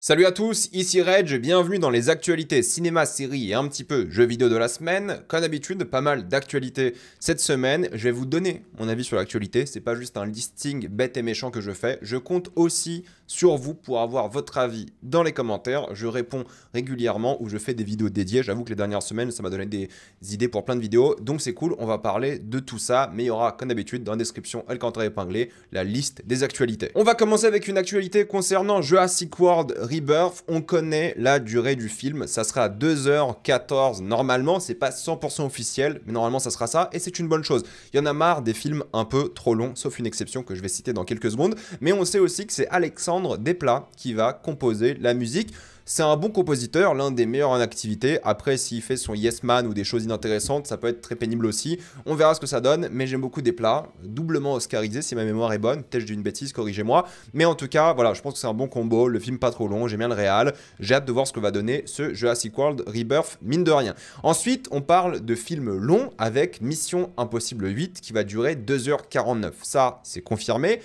Salut à tous, ici Reg, bienvenue dans les actualités cinéma, séries et un petit peu jeux vidéo de la semaine. Comme d'habitude, pas mal d'actualités cette semaine. Je vais vous donner mon avis sur l'actualité, c'est pas juste un listing bête et méchant que je fais. Je compte aussi sur vous pour avoir votre avis dans les commentaires. Je réponds régulièrement ou je fais des vidéos dédiées. J'avoue que les dernières semaines, ça m'a donné des idées pour plein de vidéos, donc c'est cool, on va parler de tout ça. Mais il y aura, comme d'habitude, dans la description, Alcantara épinglé, la liste des actualités. On va commencer avec une actualité concernant Jurassic World Rebirth. On connaît la durée du film, ça sera 2h14 normalement, c'est pas 100% officiel, mais normalement ça sera ça, et c'est une bonne chose. Il y en a marre des films un peu trop longs, sauf une exception que je vais citer dans quelques secondes, mais on sait aussi que c'est Alexandre Desplat qui va composer la musique. C'est un bon compositeur, l'un des meilleurs en activité. Après, s'il fait son Yes Man ou des choses inintéressantes, ça peut être très pénible aussi. On verra ce que ça donne, mais j'aime beaucoup Desplat, doublement oscarisé si ma mémoire est bonne. Peut-être que je dis une bêtise, corrigez-moi. Mais en tout cas, voilà, je pense que c'est un bon combo. Le film pas trop long, j'aime bien le réal. J'ai hâte de voir ce que va donner ce Jurassic World Rebirth, mine de rien. Ensuite, on parle de films longs avec Mission Impossible 8 qui va durer 2h49. Ça, c'est confirmé.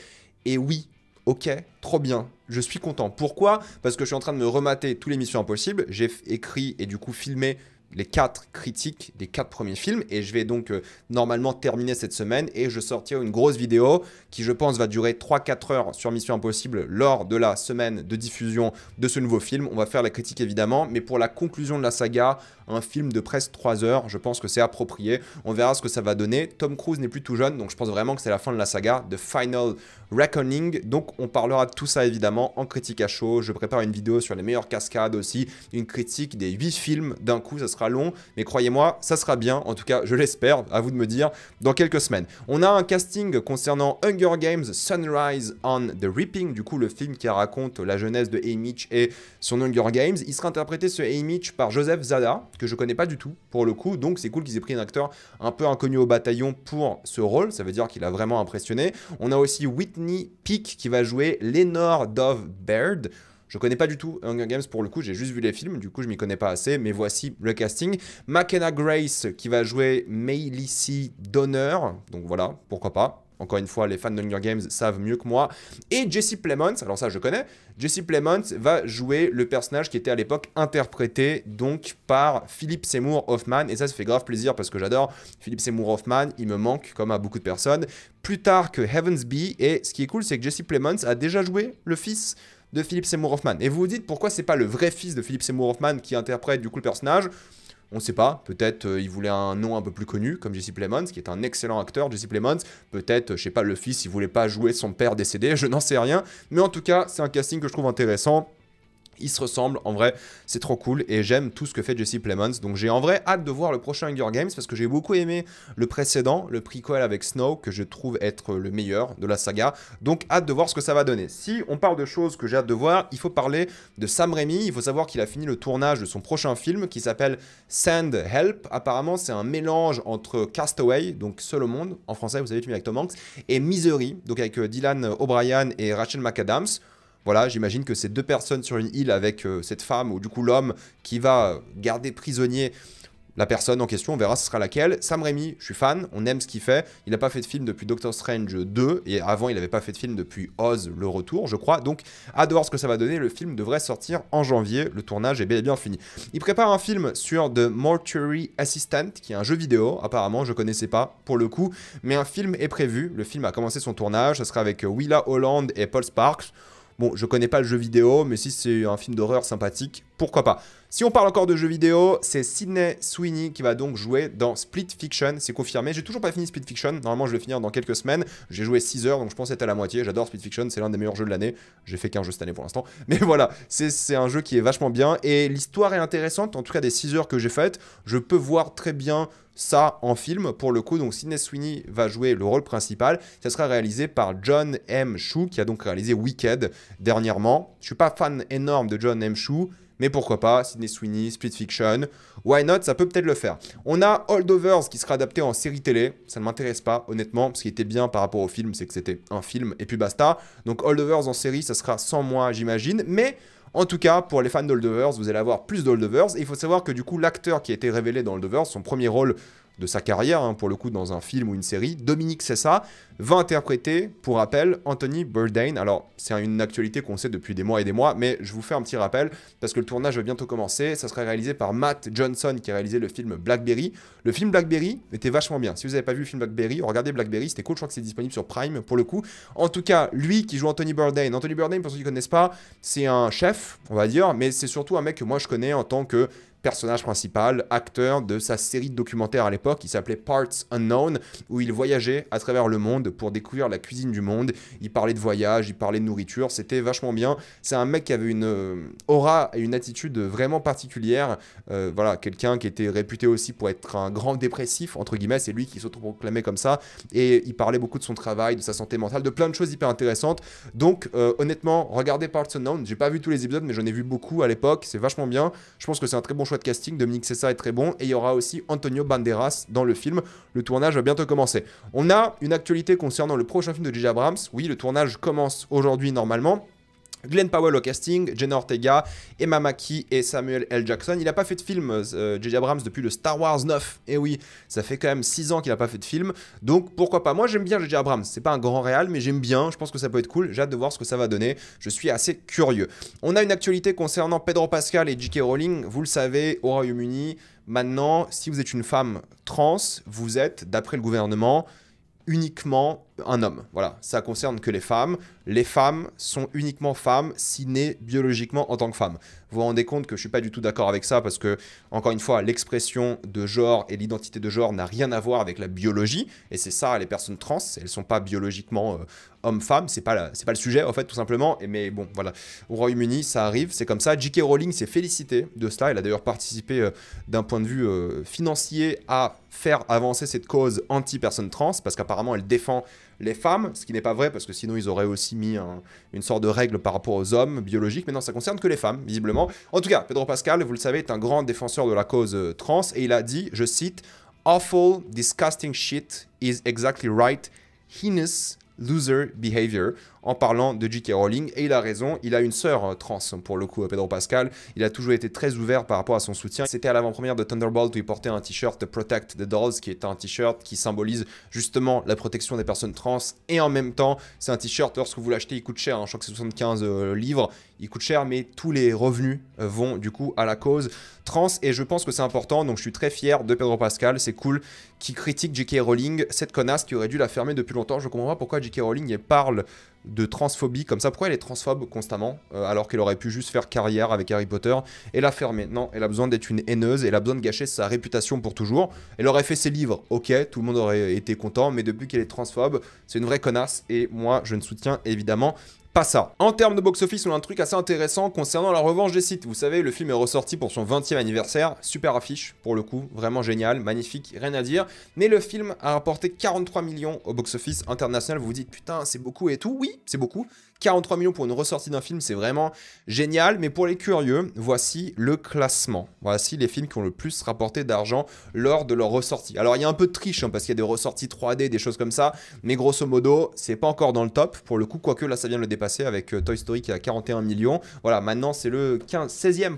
Et oui, ok, trop bien, je suis content. Pourquoi? Parce que je suis en train de me remater tous les Missions Impossibles. J'ai écrit et du coup filmé les 4 critiques des 4 premiers films et je vais donc normalement terminer cette semaine et je sortirai une grosse vidéo qui je pense va durer 3-4 heures sur Mission Impossible lors de la semaine de diffusion de ce nouveau film. On va faire la critique évidemment, mais pour la conclusion de la saga, un film de presque 3 heures, je pense que c'est approprié. On verra ce que ça va donner. Tom Cruise n'est plus tout jeune, donc je pense vraiment que c'est la fin de la saga, The Final Reckoning. Donc on parlera de tout ça évidemment en critique à chaud. Je prépare une vidéo sur les meilleures cascades aussi, une critique des 8 films d'un coup, ça sera long, mais croyez-moi, ça sera bien, en tout cas je l'espère, à vous de me dire, dans quelques semaines. On a un casting concernant Hunger Games Sunrise on the Reaping, du coup le film qui raconte la jeunesse de Haymitch et son Hunger Games. Il sera interprété ce Haymitch par Joseph Zada, que je connais pas du tout pour le coup, donc c'est cool qu'ils aient pris un acteur un peu inconnu au bataillon pour ce rôle, ça veut dire qu'il a vraiment impressionné. On a aussi Whitney Peak qui va jouer Lenore Dove Baird. Je connais pas du tout Hunger Games pour le coup, j'ai juste vu les films, du coup je m'y connais pas assez, mais voici le casting. McKenna Grace qui va jouer Maëlys Donner, donc voilà, pourquoi pas. Encore une fois, les fans de Hunger Games savent mieux que moi. Et Jesse Plemons, alors ça je connais, Jesse Plemons va jouer le personnage qui était à l'époque interprété donc par Philip Seymour Hoffman. Et ça fait grave plaisir parce que j'adore Philip Seymour Hoffman, il me manque comme à beaucoup de personnes. Plus tard que Heavensbee, et ce qui est cool c'est que Jesse Plemons a déjà joué le fils de Philip Seymour Hoffman. Et vous vous dites pourquoi c'est pas le vrai fils de Philip Seymour Hoffman qui interprète du coup le personnage? On ne sait pas, peut-être il voulait un nom un peu plus connu, comme Jesse Plemons, qui est un excellent acteur, Jesse Plemons. Peut-être, je sais pas, le fils, il voulait pas jouer son père décédé, je n'en sais rien. Mais en tout cas, c'est un casting que je trouve intéressant. Ils se ressemblent, en vrai, c'est trop cool et j'aime tout ce que fait Jesse Plemons. Donc j'ai en vrai hâte de voir le prochain Hunger Games parce que j'ai beaucoup aimé le précédent, le prequel avec Snow, que je trouve être le meilleur de la saga. Donc hâte de voir ce que ça va donner. Si on parle de choses que j'ai hâte de voir, il faut parler de Sam Raimi. Il faut savoir qu'il a fini le tournage de son prochain film qui s'appelle Send Help. Apparemment, c'est un mélange entre Castaway, donc Seul au monde, en français, vous savez, tu mets avec Tom Hanks, et Misery, donc avec Dylan O'Brien et Rachel McAdams. Voilà, j'imagine que c'est 2 personnes sur une île avec cette femme, ou du coup l'homme qui va garder prisonnier la personne en question, on verra ce sera laquelle. Sam Raimi, je suis fan, on aime ce qu'il fait. Il n'a pas fait de film depuis Doctor Strange 2, et avant il n'avait pas fait de film depuis Oz, le retour, je crois. Donc, hâte de voir ce que ça va donner. Le film devrait sortir en janvier, le tournage est bel et bien fini. Il prépare un film sur The Mortuary Assistant, qui est un jeu vidéo, apparemment, je connaissais pas pour le coup, mais un film est prévu. Le film a commencé son tournage, ça sera avec Willa Holland et Paul Sparks. Bon, je connais pas le jeu vidéo, mais si c'est un film d'horreur sympathique, pourquoi pas. Si on parle encore de jeux vidéo, c'est Sydney Sweeney qui va donc jouer dans Split Fiction, c'est confirmé. J'ai toujours pas fini Split Fiction, normalement je vais finir dans quelques semaines. J'ai joué 6 heures, donc je pense être à la moitié. J'adore Split Fiction, c'est l'un des meilleurs jeux de l'année. J'ai fait qu'un jeu cette année pour l'instant. Mais voilà, c'est un jeu qui est vachement bien. Et l'histoire est intéressante, en tout cas des 6 heures que j'ai faites. Je peux voir très bien ça en film pour le coup. Donc Sydney Sweeney va jouer le rôle principal. Ça sera réalisé par John M. Chu, qui a donc réalisé Wicked dernièrement. Je suis pas fan énorme de John M. Chu, mais pourquoi pas, Sydney Sweeney, Split Fiction, why not, ça peut peut-être le faire. On a Holdovers qui sera adapté en série télé, ça ne m'intéresse pas honnêtement, ce qui était bien par rapport au film, c'est que c'était un film et puis basta. Donc Holdovers en série, ça sera sans moi j'imagine, mais en tout cas, pour les fans d'Holdovers, vous allez avoir plus d'Holdovers. Et il faut savoir que du coup, l'acteur qui a été révélé dans Holdovers, son premier rôle de sa carrière, hein, pour le coup, dans un film ou une série. Dominique Sessa va interpréter, pour rappel, Anthony Bourdain. Alors, c'est une actualité qu'on sait depuis des mois et des mois, mais je vous fais un petit rappel, parce que le tournage va bientôt commencer. Ça sera réalisé par Matt Johnson, qui a réalisé le film Blackberry. Le film Blackberry était vachement bien. Si vous n'avez pas vu le film Blackberry, regardez Blackberry, c'était cool, je crois que c'est disponible sur Prime, pour le coup. En tout cas, lui qui joue Anthony Bourdain. Anthony Bourdain, pour ceux qui ne connaissent pas, c'est un chef, on va dire, mais c'est surtout un mec que moi je connais en tant que personnage principal, acteur de sa série de documentaires à l'époque qui s'appelait Parts Unknown, où il voyageait à travers le monde pour découvrir la cuisine du monde. Il parlait de voyage, il parlait de nourriture, c'était vachement bien. C'est un mec qui avait une aura et une attitude vraiment particulière. Voilà, quelqu'un qui était réputé aussi pour être un grand dépressif, entre guillemets, c'est lui qui s'autoproclamait comme ça. Et il parlait beaucoup de son travail, de sa santé mentale, de plein de choses hyper intéressantes. Donc, honnêtement, regardez Parts Unknown. J'ai pas vu tous les épisodes, mais j'en ai vu beaucoup à l'époque. C'est vachement bien. Je pense que c'est un très bon choix de casting. Dominique Sessa est très bon. Et il y aura aussi Antonio Banderas dans le film. Le tournage va bientôt commencer. On a une actualité concernant le prochain film de J.J. Abrams. Oui, le tournage commence aujourd'hui normalement. Glenn Powell au casting, Jenna Ortega, Emma Mackey et Samuel L. Jackson. Il n'a pas fait de film, J.J. Abrams, depuis le Star Wars 9. Et oui, ça fait quand même 6 ans qu'il n'a pas fait de film. Donc pourquoi pas. Moi j'aime bien J.J. Abrams. C'est pas un grand réal, mais j'aime bien. Je pense que ça peut être cool. J'ai hâte de voir ce que ça va donner. Je suis assez curieux. On a une actualité concernant Pedro Pascal et J.K. Rowling. Vous le savez, au Royaume-Uni, maintenant, si vous êtes une femme trans, vous êtes, d'après le gouvernement, uniquement un homme. Voilà, ça concerne que les femmes. Les femmes sont uniquement femmes si nées biologiquement en tant que femmes. Vous vous rendez compte que je suis pas du tout d'accord avec ça parce que, encore une fois, l'expression de genre et l'identité de genre n'a rien à voir avec la biologie. Et c'est ça, les personnes trans, elles sont pas biologiquement hommes-femmes. C'est pas le sujet, en fait, tout simplement. Mais bon, voilà. Au Royaume-Uni, ça arrive, c'est comme ça. J.K. Rowling s'est félicitée de cela. Elle a d'ailleurs participé d'un point de vue financier à faire avancer cette cause anti-personnes trans parce qu'apparemment, elle défend les femmes, ce qui n'est pas vrai parce que sinon ils auraient aussi mis une sorte de règle par rapport aux hommes biologiques, mais non, ça concerne que les femmes, visiblement. En tout cas, Pedro Pascal, vous le savez, est un grand défenseur de la cause trans et il a dit, je cite, Awful, disgusting shit is exactly right, heinous loser behavior, en parlant de J.K. Rowling, et il a raison, il a une sœur trans, pour le coup, Pedro Pascal, il a toujours été très ouvert par rapport à son soutien. C'était à l'avant-première de Thunderbolt où il portait un t-shirt de Protect the Dolls, qui est un t-shirt qui symbolise justement la protection des personnes trans, et en même temps, c'est un t-shirt, lorsque vous l'achetez, il coûte cher, hein, je crois que c'est 75 livres, il coûte cher, mais tous les revenus vont du coup à la cause trans, et je pense que c'est important, donc je suis très fier de Pedro Pascal, c'est cool, qui critique J.K. Rowling, cette connasse qui aurait dû la fermer depuis longtemps. Je comprends pas pourquoi J.K. Rowling parle de transphobie comme ça. Pourquoi elle est transphobe constamment alors qu'elle aurait pu juste faire carrière avec Harry Potter et la fermer? Non, elle a besoin d'être une haineuse, elle a besoin de gâcher sa réputation pour toujours. Elle aurait fait ses livres, ok, tout le monde aurait été content, mais depuis qu'elle est transphobe, c'est une vraie connasse et moi je ne soutiens évidemment pas ça. En termes de box-office, on a un truc assez intéressant concernant la revanche des Sith. Vous savez, le film est ressorti pour son 20e anniversaire. Super affiche, pour le coup. Vraiment génial, magnifique, rien à dire. Mais le film a rapporté 43 millions au box-office international. Vous vous dites, putain, c'est beaucoup et tout. Oui, c'est beaucoup. 43 millions pour une ressortie d'un film, c'est vraiment génial. Mais pour les curieux, voici le classement. Voici les films qui ont le plus rapporté d'argent lors de leur ressortie. Alors, il y a un peu de triche, hein, parce qu'il y a des ressorties 3D, des choses comme ça. Mais grosso modo, c'est pas encore dans le top. Pour le coup, quoique là, ça vient de le dépasser avec Toy Story qui a 41 millions. Voilà, maintenant, c'est le 16e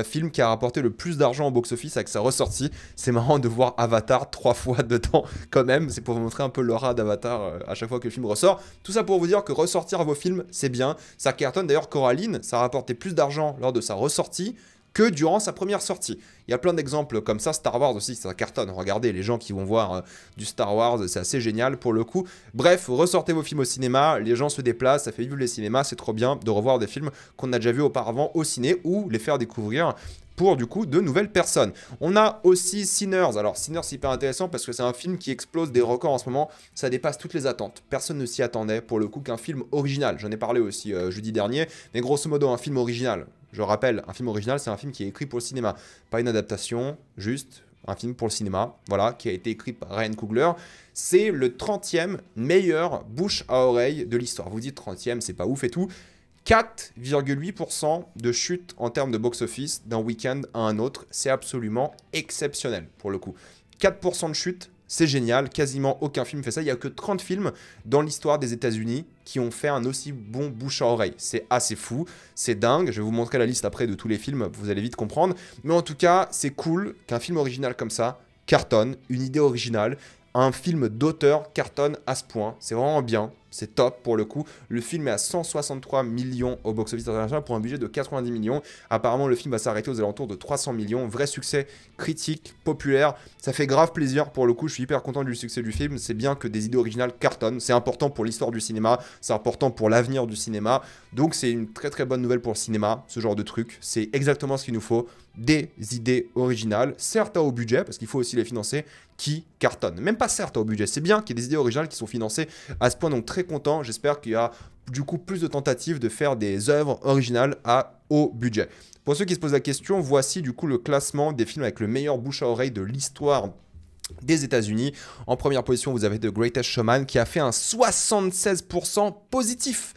film qui a rapporté le plus d'argent au box-office avec sa ressortie. C'est marrant de voir Avatar 3 fois dedans quand même. C'est pour vous montrer un peu l'aura d'Avatar à chaque fois que le film ressort. Tout ça pour vous dire que ressortir vos films, c'est bien. Ça cartonne. D'ailleurs, Coraline, ça a rapporté plus d'argent lors de sa ressortie que durant sa première sortie. Il y a plein d'exemples comme ça. Star Wars aussi, ça cartonne. Regardez, les gens qui vont voir du Star Wars, c'est assez génial pour le coup. Bref, ressortez vos films au cinéma, les gens se déplacent, ça fait vivre les cinémas, c'est trop bien de revoir des films qu'on a déjà vus auparavant au ciné ou les faire découvrir pour du coup de nouvelles personnes. On a aussi Sinners. Alors Sinners, c'est hyper intéressant parce que c'est un film qui explose des records en ce moment. Ça dépasse toutes les attentes. Personne ne s'y attendait pour le coup qu'un film original. J'en ai parlé aussi jeudi dernier, mais grosso modo un film original. Je rappelle, un film original, c'est un film qui est écrit pour le cinéma, pas une adaptation, juste un film pour le cinéma, voilà, qui a été écrit par Ryan Coogler. C'est le 30e meilleur bouche à oreille de l'histoire. Vous dites 30e, c'est pas ouf et tout. 4,8% de chute en termes de box-office d'un week-end à un autre. C'est absolument exceptionnel pour le coup. 4% de chute, c'est génial. Quasiment aucun film fait ça. Il n'y a que 30 films dans l'histoire des États-Unis qui ont fait un aussi bon bouche à oreille. C'est assez fou, c'est dingue. Je vais vous montrer la liste après de tous les films, vous allez vite comprendre. Mais en tout cas, c'est cool qu'un film original comme ça cartonne, une idée originale, un film d'auteur cartonne à ce point. C'est vraiment bien, c'est top pour le coup. Le film est à 163 millions au box-office international pour un budget de 90 millions. Apparemment, le film va s'arrêter aux alentours de 300 millions. Vrai succès critique, populaire. Ça fait grave plaisir pour le coup. Je suis hyper content du succès du film. C'est bien que des idées originales cartonnent. C'est important pour l'histoire du cinéma. C'est important pour l'avenir du cinéma. Donc, c'est une très très bonne nouvelle pour le cinéma, ce genre de truc. C'est exactement ce qu'il nous faut. Des idées originales, certes à haut budget, parce qu'il faut aussi les financer, qui cartonnent. Même pas certes à haut budget. C'est bien qu'il y ait des idées originales qui sont financées à ce point. Donc, très content. J'espère qu'il y a du coup plus de tentatives de faire des œuvres originales à haut budget. Pour ceux qui se posent la question, voici du coup le classement des films avec le meilleur bouche à oreille de l'histoire des États-Unis. En première position, vous avez The Greatest Showman qui a fait un 76% positif.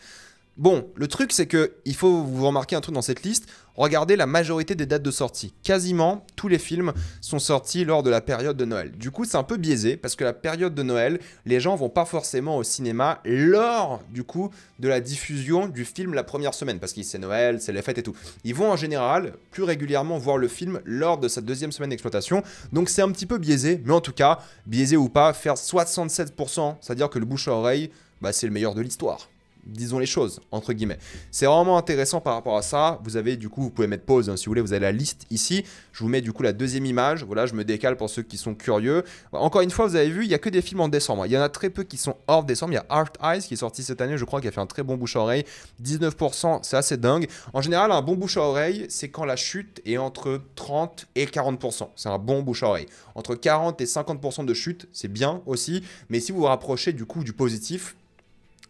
Bon, le truc c'est que il faut vous remarquer un truc dans cette liste. Regardez la majorité des dates de sortie. Quasiment tous les films sont sortis lors de la période de Noël. Du coup, c'est un peu biaisé parce que la période de Noël, les gens vont pas forcément au cinéma lors du coup de la diffusion du film la première semaine parce que c'est Noël, c'est les fêtes et tout. Ils vont en général plus régulièrement voir le film lors de sa deuxième semaine d'exploitation. Donc c'est un petit peu biaisé, mais en tout cas, biaisé ou pas, faire 67%, c'est-à-dire que le bouche à oreille, bah, c'est le meilleur de l'histoire. Disons les choses, entre guillemets. C'est vraiment intéressant par rapport à ça. Vous avez du coup, vous pouvez mettre pause si vous voulez, vous avez la liste ici. Je vous mets du coup la deuxième image. Voilà, je me décale pour ceux qui sont curieux. Encore une fois, vous avez vu, il n'y a que des films en décembre. Il y en a très peu qui sont hors décembre. Il y a Art Eyes qui est sorti cette année, je crois, qui a fait un très bon bouche à oreille. 19%, c'est assez dingue. En général, un bon bouche à oreille, c'est quand la chute est entre 30 et 40%. C'est un bon bouche à oreille. Entre 40 et 50% de chute, c'est bien aussi. Mais si vous vous rapprochez du coup du positif,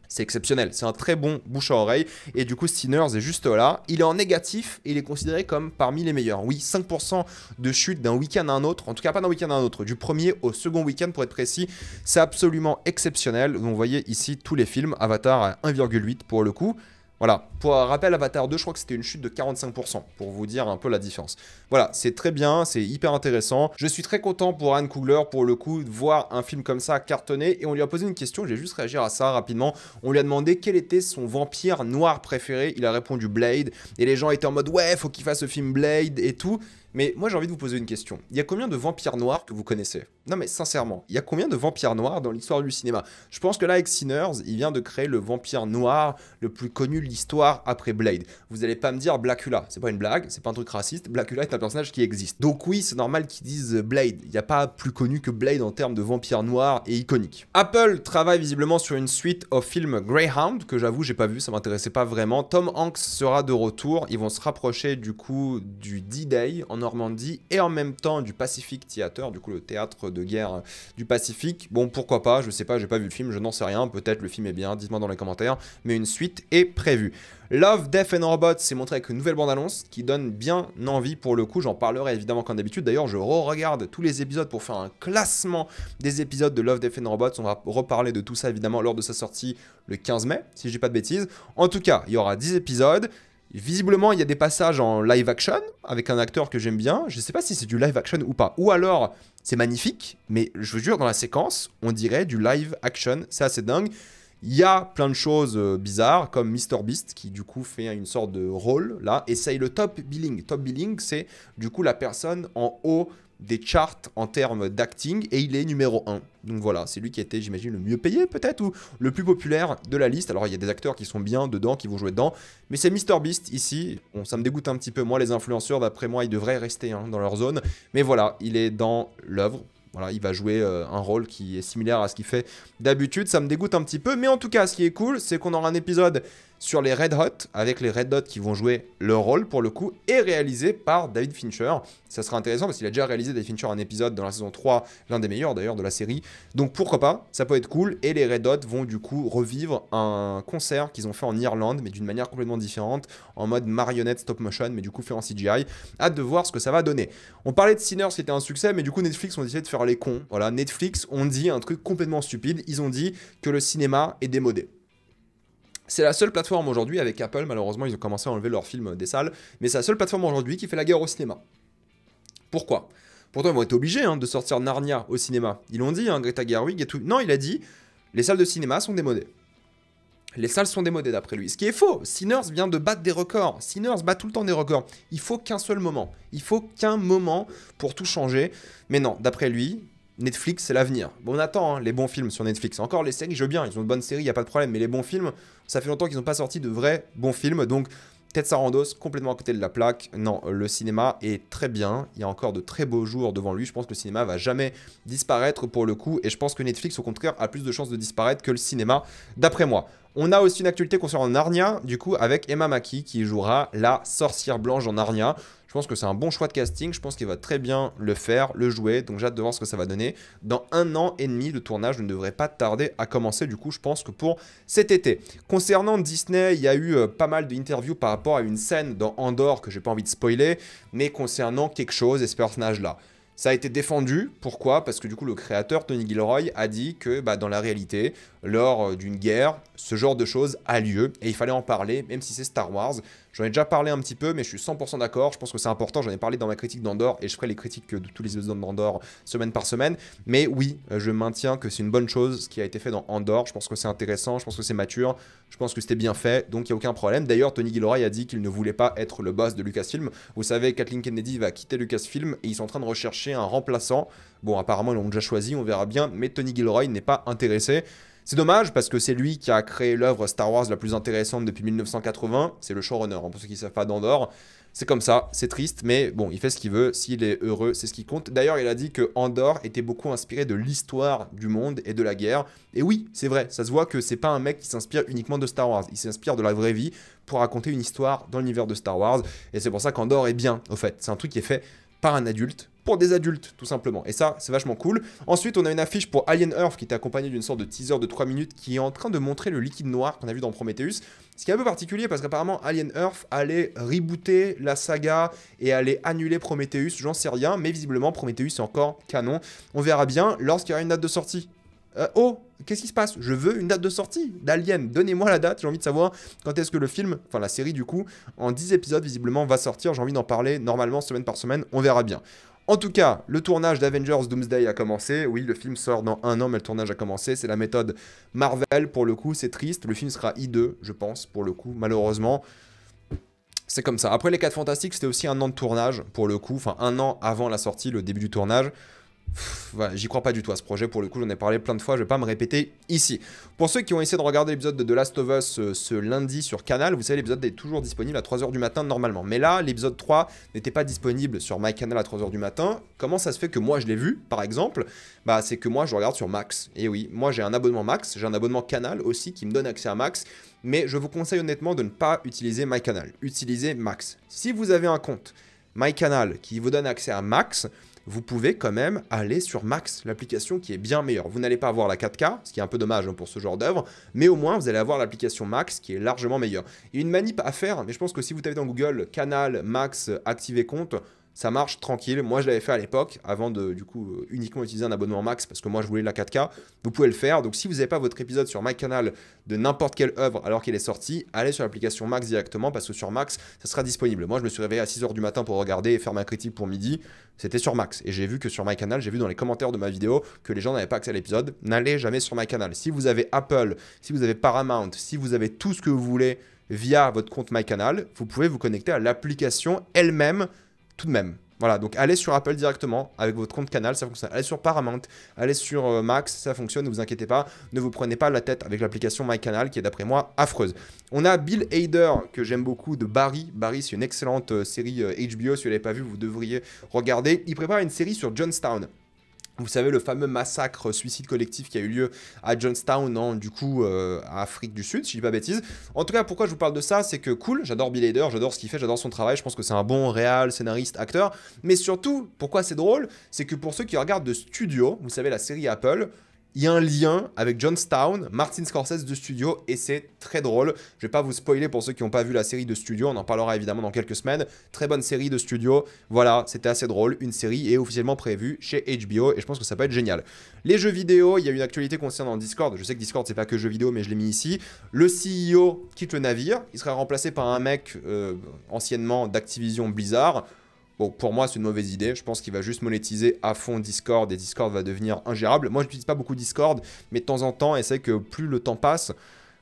c'est exceptionnel, c'est un très bon bouche à oreille. Et du coup, Sinners est juste là. Il est en négatif et il est considéré comme parmi les meilleurs. Oui, 5% de chute d'un week-end à un autre. En tout cas, pas d'un week-end à un autre. Du premier au second week-end, pour être précis. C'est absolument exceptionnel. Donc, vous voyez ici tous les films. Avatar à 1,8 pour le coup. Voilà, pour un rappel, Avatar 2, je crois que c'était une chute de 45%, pour vous dire un peu la différence. Voilà, c'est très bien, c'est hyper intéressant. Je suis très content pour Ryan Coogler, pour le coup, de voir un film comme ça cartonner. Et on lui a posé une question, je vais juste réagir à ça rapidement. On lui a demandé quel était son vampire noir préféré. Il a répondu Blade. Et les gens étaient en mode, ouais, faut qu'il fasse ce film Blade et tout. Mais moi, j'ai envie de vous poser une question. Il y a combien de vampires noirs que vous connaissez? Non, mais sincèrement, il y a combien de vampires noirs dans l'histoire du cinéma? Je pense que là, avec Sinners, il vient de créer le vampire noir le plus connu de l'histoire après Blade. Vous allez pas me dire Blackula. C'est pas une blague, c'est pas un truc raciste. Blackula est un personnage qui existe. Donc oui, c'est normal qu'ils disent Blade. Il n'y a pas plus connu que Blade en termes de vampire noir et iconique. Apple travaille visiblement sur une suite au film Greyhound, que j'avoue, j'ai pas vu, ça m'intéressait pas vraiment. Tom Hanks sera de retour. Ils vont se rapprocher du coup du D-Day en Normandie et en même temps du Pacific Theater, du coup le théâtre de guerre du Pacifique. Bon, pourquoi pas, je sais pas, j'ai pas vu le film, je n'en sais rien, peut-être le film est bien, dites-moi dans les commentaires, mais une suite est prévue. Love, Death and Robots s'est montré avec une nouvelle bande-annonce qui donne bien envie pour le coup, j'en parlerai évidemment comme d'habitude, d'ailleurs je re-regarde tous les épisodes pour faire un classement des épisodes de Love, Death and Robots, on va reparler de tout ça évidemment lors de sa sortie le 15 mai, si je dis pas de bêtises. En tout cas, il y aura 10 épisodes. Visiblement, il y a des passages en live action avec un acteur que j'aime bien. Je ne sais pas si c'est du live action ou pas. Ou alors, c'est magnifique, mais je vous jure, dans la séquence, on dirait du live action. C'est assez dingue. Il y a plein de choses bizarres, comme MrBeast, qui du coup fait une sorte de rôle, là. Et c'est le top billing. Top billing, c'est du coup la personne en haut des charts en termes d'acting, et il est numéro 1. Donc voilà, c'est lui qui a été, j'imagine, le mieux payé peut-être, ou le plus populaire de la liste. Alors il y a des acteurs qui sont bien dedans, qui vont jouer dedans, mais c'est MrBeast ici. Bon, ça me dégoûte un petit peu. Moi, les influenceurs, d'après moi, ils devraient rester dans leur zone. Mais voilà, il est dans l'œuvre. Voilà, il va jouer un rôle qui est similaire à ce qu'il fait d'habitude. Ça me dégoûte un petit peu, mais en tout cas, ce qui est cool, c'est qu'on aura un épisode sur les Red Hot, avec les Red Hot qui vont jouer leur rôle pour le coup, et réalisé par David Fincher. Ça sera intéressant parce qu'il a déjà réalisé, David Fincher, un épisode dans la saison 3, l'un des meilleurs d'ailleurs de la série. Donc pourquoi pas, ça peut être cool. Et les Red Hot vont du coup revivre un concert qu'ils ont fait en Irlande, mais d'une manière complètement différente, en mode marionnette stop motion, mais du coup fait en CGI. Hâte de voir ce que ça va donner. On parlait de Sinners qui était un succès, mais du coup Netflix ont décidé de faire les cons. Voilà, Netflix ont dit un truc complètement stupide. Ils ont dit que le cinéma est démodé. C'est la seule plateforme aujourd'hui, avec Apple, malheureusement, ils ont commencé à enlever leurs films des salles, mais c'est la seule plateforme aujourd'hui qui fait la guerre au cinéma. Pourquoi? Pourtant, ils vont être obligés de sortir Narnia au cinéma. Ils l'ont dit, Greta Gerwig et tout. Non, il a dit, les salles de cinéma sont démodées. Les salles sont démodées d'après lui. Ce qui est faux. Sinners vient de battre des records. Sinners bat tout le temps des records. Il faut qu'un seul moment. Il faut qu'un moment pour tout changer. Mais non, d'après lui, Netflix, c'est l'avenir. Bon, on attend hein, les bons films sur Netflix. Encore les séries, je veux bien. Ils ont de bonnes séries, il n'y a pas de problème. Mais les bons films, ça fait longtemps qu'ils n'ont pas sorti de vrais bons films. Donc, Ted Sarandos, complètement à côté de la plaque. Non, le cinéma est très bien. Il y a encore de très beaux jours devant lui. Je pense que le cinéma va jamais disparaître pour le coup. Et je pense que Netflix, au contraire, a plus de chances de disparaître que le cinéma, d'après moi. On a aussi une actualité concernant Narnia, du coup, avec Emma Mackey, qui jouera la sorcière blanche dans Narnia. Je pense que c'est un bon choix de casting. Je pense qu'il va très bien le faire, le jouer. Donc j'ai hâte de voir ce que ça va donner. Dans 1 an et demi, le tournage ne devrait pas tarder à commencer. Du coup, je pense que pour cet été. Concernant Disney, il y a eu pas mal d'interviews par rapport à une scène dans Andor que j'ai pas envie de spoiler. Mais concernant quelque chose et ce personnage-là. Ça a été défendu, pourquoi? Parce que du coup le créateur Tony Gilroy a dit que dans la réalité, lors d'une guerre, ce genre de choses a lieu et il fallait en parler, même si c'est Star Wars. J'en ai déjà parlé un petit peu, mais je suis 100% d'accord, je pense que c'est important, j'en ai parlé dans ma critique d'Andor et je ferai les critiques de tous les épisodes d'Andor semaine par semaine. Mais oui, je maintiens que c'est une bonne chose ce qui a été fait dans Andor, je pense que c'est intéressant, je pense que c'est mature, je pense que c'était bien fait, donc il n'y a aucun problème. D'ailleurs, Tony Gilroy a dit qu'il ne voulait pas être le boss de Lucasfilm. Vous savez, Kathleen Kennedy va quitter Lucasfilm et ils sont en train de rechercher un remplaçant. Bon, apparemment, ils l'ont déjà choisi, on verra bien, mais Tony Gilroy n'est pas intéressé. C'est dommage parce que c'est lui qui a créé l'œuvre Star Wars la plus intéressante depuis 1980. C'est le showrunner, pour ceux qui ne savent pas d'Andor. C'est comme ça, c'est triste, mais bon, il fait ce qu'il veut. S'il est heureux, c'est ce qui compte. D'ailleurs, il a dit que Andor était beaucoup inspiré de l'histoire du monde et de la guerre. Et oui, c'est vrai, ça se voit que c'est pas un mec qui s'inspire uniquement de Star Wars. Il s'inspire de la vraie vie pour raconter une histoire dans l'univers de Star Wars. Et c'est pour ça qu'Andor est bien, au fait. C'est un truc qui est fait par un adulte, pour des adultes, tout simplement. Et ça, c'est vachement cool. Ensuite, on a une affiche pour Alien Earth qui était accompagnée d'une sorte de teaser de 3 minutes qui est en train de montrer le liquide noir qu'on a vu dans Prometheus. Ce qui est un peu particulier parce qu'apparemment, Alien Earth allait rebooter la saga et allait annuler Prometheus. J'en sais rien, mais visiblement, Prometheus est encore canon. On verra bien lorsqu'il y aura une date de sortie. Oh, qu'est-ce qui se passe? Je veux une date de sortie d'Alien. Donnez-moi la date, j'ai envie de savoir quand est-ce que le film, enfin la série du coup, en 10 épisodes visiblement va sortir. J'ai envie d'en parler normalement semaine par semaine, on verra bien. En tout cas, le tournage d'Avengers Doomsday a commencé. Oui, le film sort dans 1 an, mais le tournage a commencé. C'est la méthode Marvel, pour le coup, c'est triste. Le film sera hideux, je pense, pour le coup, malheureusement. C'est comme ça. Après, les 4 Fantastiques, c'était aussi 1 an de tournage, pour le coup. Enfin, 1 an avant la sortie, le début du tournage. Voilà, j'y crois pas du tout à ce projet, pour le coup j'en ai parlé plein de fois, je vais pas me répéter ici. Pour ceux qui ont essayé de regarder l'épisode de The Last of Us ce lundi sur Canal, vous savez l'épisode est toujours disponible à 3h du matin normalement. Mais là, l'épisode 3 n'était pas disponible sur MyCanal à 3h du matin. Comment ça se fait que moi je l'ai vu, par exemple? Bah c'est que moi je regarde sur Max. Et oui, moi j'ai un abonnement Max, j'ai un abonnement Canal aussi qui me donne accès à Max. Mais je vous conseille honnêtement de ne pas utiliser MyCanal, utilisez Max. Si vous avez un compte MyCanal qui vous donne accès à Max, vous pouvez quand même aller sur Max, l'application qui est bien meilleure. Vous n'allez pas avoir la 4K, ce qui est un peu dommage pour ce genre d'œuvre, mais au moins vous allez avoir l'application Max qui est largement meilleure. Il y a une manip à faire, mais je pense que si vous tapez dans Google Canal, Max, activer compte, ça marche tranquille. Moi, je l'avais fait à l'époque, avant de, du coup, uniquement utiliser un abonnement Max, parce que moi, je voulais la 4K. Vous pouvez le faire. Donc, si vous n'avez pas votre épisode sur MyCanal de n'importe quelle œuvre alors qu'elle est sortie, allez sur l'application Max directement, parce que sur Max, ça sera disponible. Moi, je me suis réveillé à 6h du matin pour regarder et faire ma critique pour midi. C'était sur Max. Et j'ai vu que sur MyCanal, j'ai vu dans les commentaires de ma vidéo que les gens n'avaient pas accès à l'épisode. N'allez jamais sur MyCanal. Si vous avez Apple, si vous avez Paramount, si vous avez tout ce que vous voulez via votre compte MyCanal, vous pouvez vous connecter à l'application elle-même tout de même. Voilà, donc allez sur Apple directement avec votre compte Canal, ça fonctionne. Allez sur Paramount, allez sur Max, ça fonctionne, ne vous inquiétez pas. Ne vous prenez pas la tête avec l'application MyCanal qui est d'après moi affreuse. On a Bill Hader que j'aime beaucoup de Barry. Barry, c'est une excellente série HBO. Si vous ne l'avez pas vu, vous devriez regarder. Il prépare une série sur Johnstown. Vous savez, le fameux massacre suicide collectif qui a eu lieu à Johnstown, à Afrique du Sud, si je dis pas bêtise. En tout cas, pourquoi je vous parle de ça, c'est que cool, j'adore Bill Hader, j'adore ce qu'il fait, j'adore son travail, je pense que c'est un bon réal, scénariste, acteur. Mais surtout, pourquoi c'est drôle, c'est que pour ceux qui regardent de Studio, vous savez, la série Apple, il y a un lien avec Johnstown, Martin Scorsese de Studio, et c'est très drôle. Je vais pas vous spoiler pour ceux qui n'ont pas vu la série de Studio, on en parlera évidemment dans quelques semaines. Très bonne série de Studio, voilà, c'était assez drôle. Une série est officiellement prévue chez HBO, et je pense que ça peut être génial. Les jeux vidéo, il y a une actualité concernant Discord. Je sais que Discord, c'est pas que jeux vidéo, mais je l'ai mis ici. Le CEO quitte le navire, il sera remplacé par un mec anciennement d'Activision Blizzard. Bon, pour moi, c'est une mauvaise idée. Je pense qu'il va juste monétiser à fond Discord et Discord va devenir ingérable. Moi, je n'utilise pas beaucoup Discord, mais de temps en temps, et c'est que plus le temps passe,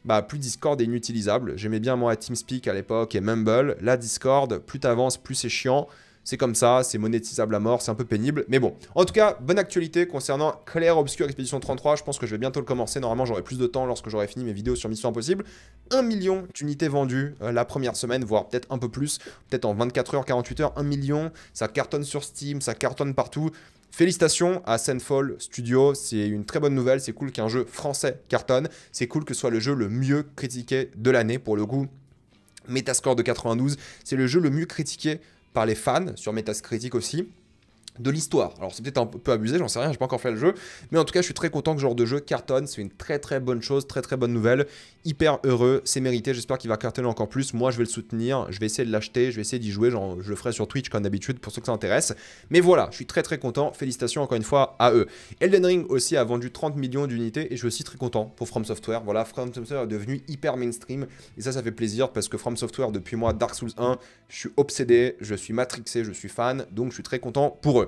bah plus Discord est inutilisable. J'aimais bien moi TeamSpeak à l'époque et Mumble. Là, Discord, plus t'avances, plus c'est chiant. C'est comme ça, c'est monétisable à mort, c'est un peu pénible. Mais bon, en tout cas, bonne actualité concernant Clair Obscur Expédition 33. Je pense que je vais bientôt le commencer. Normalement, j'aurai plus de temps lorsque j'aurai fini mes vidéos sur Mission Impossible. 1 million d'unités vendues la première semaine, voire peut-être un peu plus. Peut-être en 24 heures, 48 heures, 1 million. Ça cartonne sur Steam, ça cartonne partout. Félicitations à Sandfall Studio, c'est une très bonne nouvelle. C'est cool qu'un jeu français cartonne. C'est cool que ce soit le jeu le mieux critiqué de l'année pour le coup. Metascore de 92, c'est le jeu le mieux critiqué par les fans, sur Metacritic aussi, de l'histoire. Alors c'est peut-être un peu abusé, j'en sais rien, j'ai pas encore fait le jeu, mais en tout cas je suis très content que ce genre de jeu cartonne, c'est une très très bonne chose, très très bonne nouvelle, hyper heureux, c'est mérité, j'espère qu'il va cartonner encore plus, moi je vais le soutenir, je vais essayer de l'acheter, je vais essayer d'y jouer, genre, je le ferai sur Twitch comme d'habitude pour ceux que ça intéresse, mais voilà, je suis très très content, félicitations encore une fois à eux. Elden Ring aussi a vendu 30 millions d'unités et je suis aussi très content pour From Software, voilà, From Software est devenu hyper mainstream et ça fait plaisir parce que From Software depuis moi Dark Souls 1, je suis obsédé, je suis matrixé, je suis fan, donc je suis très content pour eux.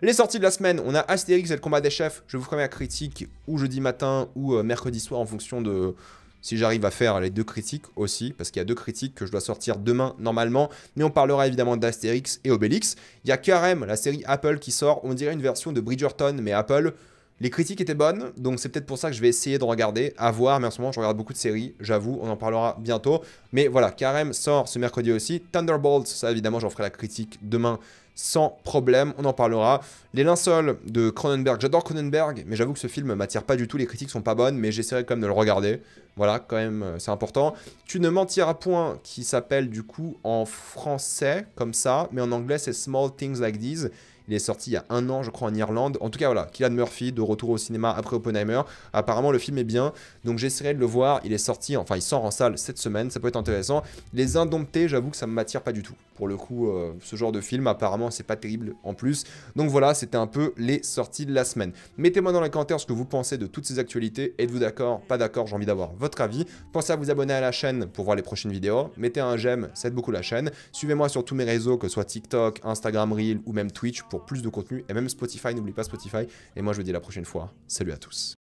Les sorties de la semaine, on a Astérix et le combat des chefs. Je vous ferai ma critique ou jeudi matin ou mercredi soir en fonction de si j'arrive à faire les deux critiques aussi. Parce qu'il y a deux critiques que je dois sortir demain normalement. Mais on parlera évidemment d'Astérix et Obélix. Il y a Carême, la série Apple qui sort. On dirait une version de Bridgerton, mais Apple. Les critiques étaient bonnes, donc c'est peut-être pour ça que je vais essayer de regarder, à voir, mais en ce moment je regarde beaucoup de séries, j'avoue, on en parlera bientôt. Mais voilà, Carême sort ce mercredi aussi. Thunderbolts, ça évidemment j'en ferai la critique demain sans problème, on en parlera. Les linceuls de Cronenberg, j'adore Cronenberg, mais j'avoue que ce film m'attire pas du tout, les critiques sont pas bonnes, mais j'essaierai quand même de le regarder. Voilà, quand même, c'est important. Tu ne mentiras point, qui s'appelle du coup en français, comme ça, mais en anglais c'est Small Things Like These. Il est sorti il y a 1 an, je crois, en Irlande. En tout cas, voilà, Cillian Murphy, de retour au cinéma après Oppenheimer. Apparemment, le film est bien, donc j'essaierai de le voir. Il est sorti, enfin, il sort en salle cette semaine, ça peut être intéressant. Les Indomptés, j'avoue que ça ne m'attire pas du tout. Pour le coup, ce genre de film, apparemment, c'est pas terrible en plus. Donc voilà, c'était un peu les sorties de la semaine. Mettez-moi dans les commentaires ce que vous pensez de toutes ces actualités. Êtes-vous d'accord? Pas d'accord? J'ai envie d'avoir votre avis. Pensez à vous abonner à la chaîne pour voir les prochaines vidéos. Mettez un j'aime, ça aide beaucoup la chaîne. Suivez-moi sur tous mes réseaux, que ce soit TikTok, Instagram Reel ou même Twitch pour plus de contenu. Et même Spotify, n'oublie pas Spotify. Et moi, je vous dis à la prochaine fois. Salut à tous.